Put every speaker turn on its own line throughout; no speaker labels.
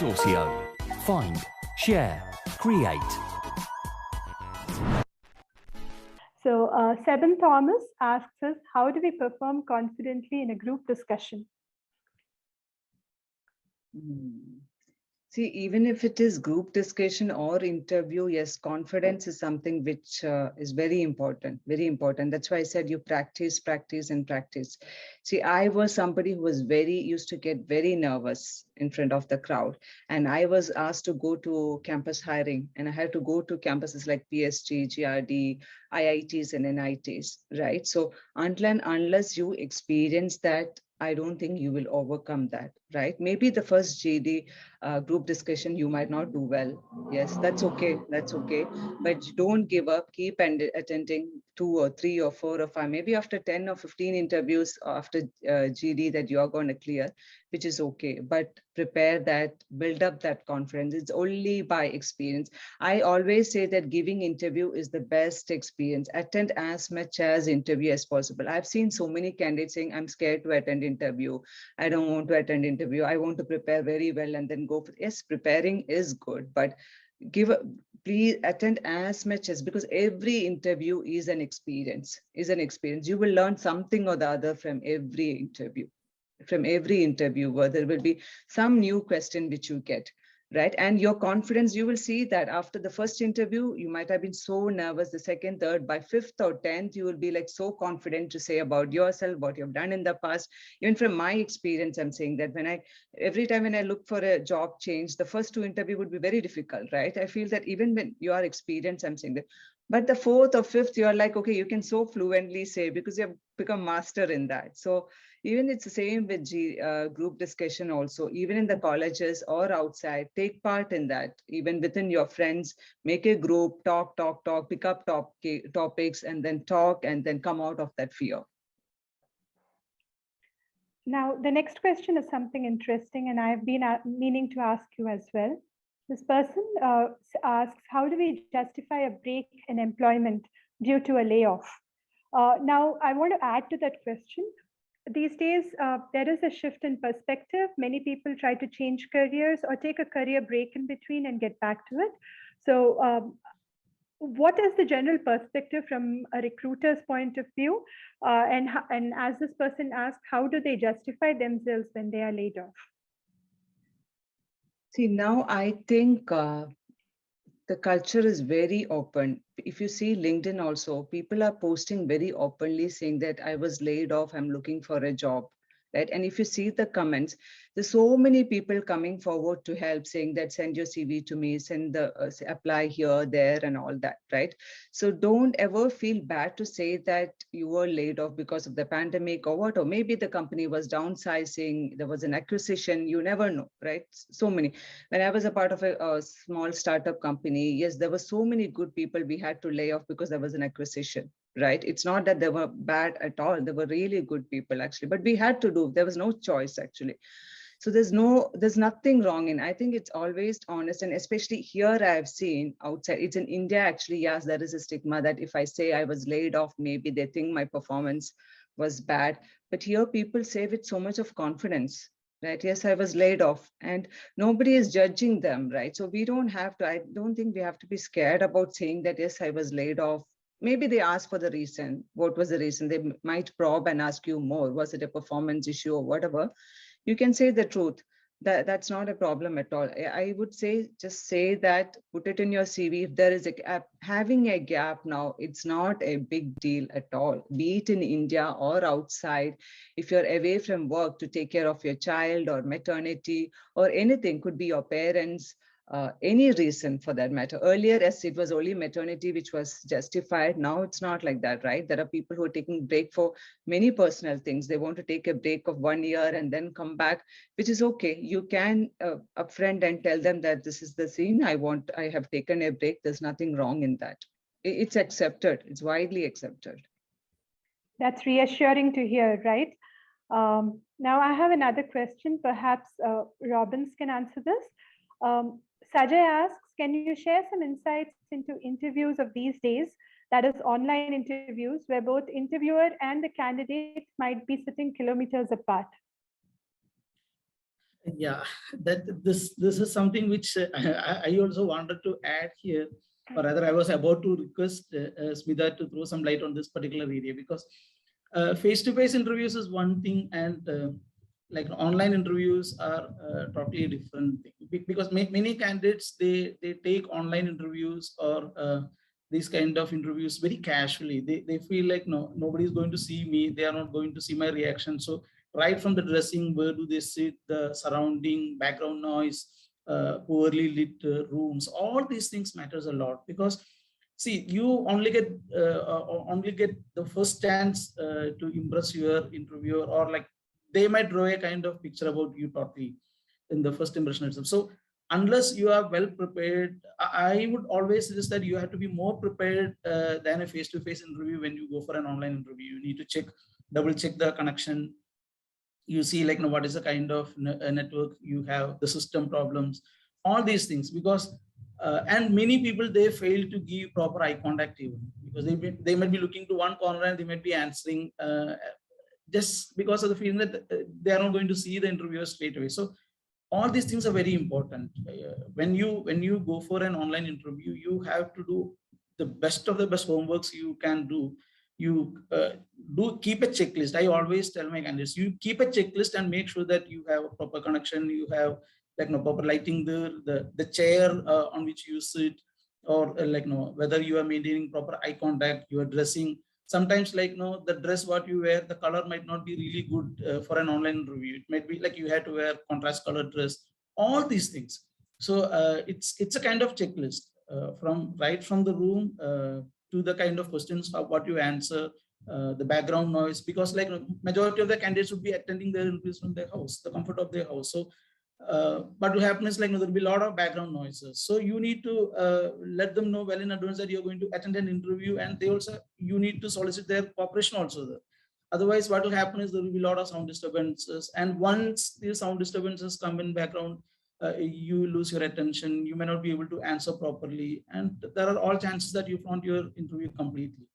Resorcio. Find, share, create.
So Seven Thomas asks us, how do we perform confidently in a group discussion?
See, even if it is group discussion or interview, yes, confidence is something which is very important, very important. That's why I said you practice, practice, and practice. See, I was somebody who was used to get very nervous in front of the crowd. And I was asked to go to campus hiring, and I had to go to campuses like PSG, GRD, IITs, and NITs, right? So unless you experience that, I don't think you will overcome that, right? Maybe the first GD group discussion, you might not do well. Yes, that's okay. That's okay. But don't give up. Keep attending 2 or 3 or 4 or 5, maybe after 10 or 15 interviews after GD that you're going to clear, which is okay. But prepare that, build up that confidence. It's only by experience. I always say that giving interview is the best experience. Attend as much as interview as possible. I've seen so many candidates saying, I'm scared to attend interview. I don't want to attend interview. I want to prepare very well and then go for, yes, preparing is good, but please attend as much as, because every interview is an experience, You will learn something or the other from every interview. From every interviewer, there will be some new question which you get, right? And your confidence, you will see that after the first interview, you might have been so nervous, the second, third, by 5th or 10th, you will be like so confident to say about yourself, what you've done in the past. Even from my experience, I'm saying that every time when I look for a job change, the first 2 interview would be very difficult, right? I feel that even when you are experienced, I'm saying that, but the 4th or 5th, you're like, okay, you can so fluently say, because you have become master in that. So even it's the same with group discussion also, even in the colleges or outside, take part in that. Even within your friends, make a group, talk, pick up topics and then talk and then come out of that fear.
Now, the next question is something interesting, and I've been meaning to ask you as well. This person asks, how do we justify a break in employment due to a layoff? Now, I want to add to that question. These days, there is a shift in perspective. Many people try to change careers or take a career break in between and get back to it. So what is the general perspective from a recruiter's point of view? And as this person asked, how do they justify themselves when they are laid off?
See, now I think the culture is very open. If you see LinkedIn also, people are posting very openly saying that I was laid off, I'm looking for a job, right? And if you see the comments, there's so many people coming forward to help, saying that send your CV to me, send the apply here, there, and all that, right? So don't ever feel bad to say that you were laid off because of the pandemic or what, or maybe the company was downsizing, there was an acquisition, you never know, right? So many. When I was a part of a small startup company, yes, there were so many good people we had to lay off because there was an acquisition, right? It's not that they were bad at all. They were really good people actually, but we had to do, there was no choice actually. So there's nothing wrong in, I think it's always honest. And especially here I've seen outside, it's in India actually, yes, there is a stigma that if I say I was laid off, maybe they think my performance was bad. But here people say with so much of confidence, right? Yes, I was laid off, and nobody is judging them, right? So we don't have to, I don't think we have to be scared about saying that, yes, I was laid off. Maybe they ask for the reason. What was the reason? They might probe and ask you more. Was it a performance issue or whatever? You can say the truth. That's not a problem at all. I would say, just say that, put it in your CV. If there is a gap, having a gap now, it's not a big deal at all, be it in India or outside. If you're away from work to take care of your child or maternity or anything, could be your parents, any reason for that matter. Earlier, yes, it was only maternity which was justified. Now it's not like that, right? There are people who are taking break for many personal things. They want to take a break of 1 year and then come back, which is okay. You can upfront and tell them that this is the scene. I have taken a break. There's nothing wrong in that. It's accepted. It's widely accepted.
That's reassuring to hear, right? Now I have another question. Perhaps Robbins can answer this. Sajay asks, can you share some insights into interviews of these days, that is online interviews, where both interviewer and the candidate might be sitting kilometers apart?
Yeah, that this is something which I also wanted to add here, or rather, I was about to request Smita to throw some light on this particular area, because face-to-face interviews is one thing, and like online interviews are totally different thing. Because many candidates, they take online interviews or these kind of interviews very casually. They feel like, no, nobody is going to see me. They are not going to see my reaction. So right from the dressing, where do they sit, the surrounding background noise, poorly lit rooms, all these things matters a lot. Because see, you only get the first chance to impress your interviewer, or like they might draw a kind of picture about you totally in the first impression itself. So unless you are well prepared, I would always suggest that you have to be more prepared than a face-to-face interview. When you go for an online interview, you need to double check the connection. You see, like, what is the kind of network you have, the system problems, all these things. Because and many people, they fail to give proper eye contact even, because they might be looking to one corner, and they might be answering just because of the feeling that they are not going to see the interviewer straight away. So all these things are very important. When you go for an online interview, you have to do the best of the best homeworks you can do. You do keep a checklist. I always tell my candidates, you keep a checklist and make sure that you have a proper connection, you have, like, no proper lighting, the chair on which you sit, or like, no, whether you are maintaining proper eye contact, you are dressing. Sometimes, like, no, the dress what you wear, the color might not be really good for an online interview. It might be like you have to wear contrast color dress, all these things. So it's a kind of checklist, from right from the room to the kind of questions of what you answer, the background noise. Because, like, majority of the candidates would be attending their interviews from their house, the comfort of their house. So but what happens, like, there'll be a lot of background noises. So you need to let them know well in advance that you're going to attend an interview, and they also, you need to solicit their cooperation also there. Otherwise, what will happen is there will be a lot of sound disturbances, and once these sound disturbances come in background, you lose your attention. You may not be able to answer properly, and there are all chances that you flaunt your interview completely.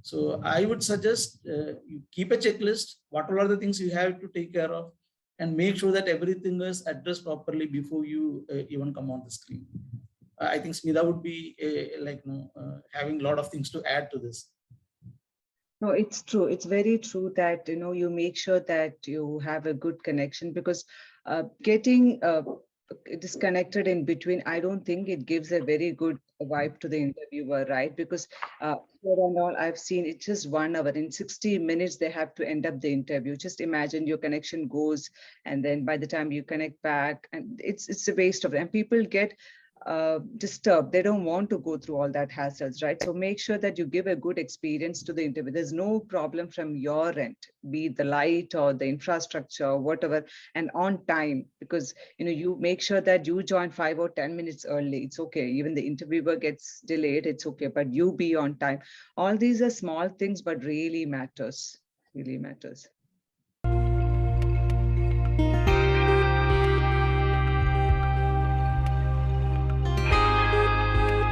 So I would suggest you keep a checklist. What are the things you have to take care of, and make sure that everything is addressed properly before you even come on the screen. I think Smita would be having a lot of things to add to this.
No, it's true. It's very true that, you make sure that you have a good connection, because getting disconnected in between, I don't think it gives a very good vibe to the interviewer, right? Because here and all, I've seen it's just 1 hour. In 60 minutes, they have to end up the interview. Just imagine your connection goes, and then by the time you connect back, and it's a waste of it. And people get disturbed. They don't want to go through all that hassles, right? So make sure that you give a good experience to the interview. There's no problem from your end, be it the light or the infrastructure or whatever, and on time. Because you make sure that you join 5 or 10 minutes early. It's okay. Even the interviewer gets delayed, it's okay, but you be on time. All these are small things, but really matters. Really matters.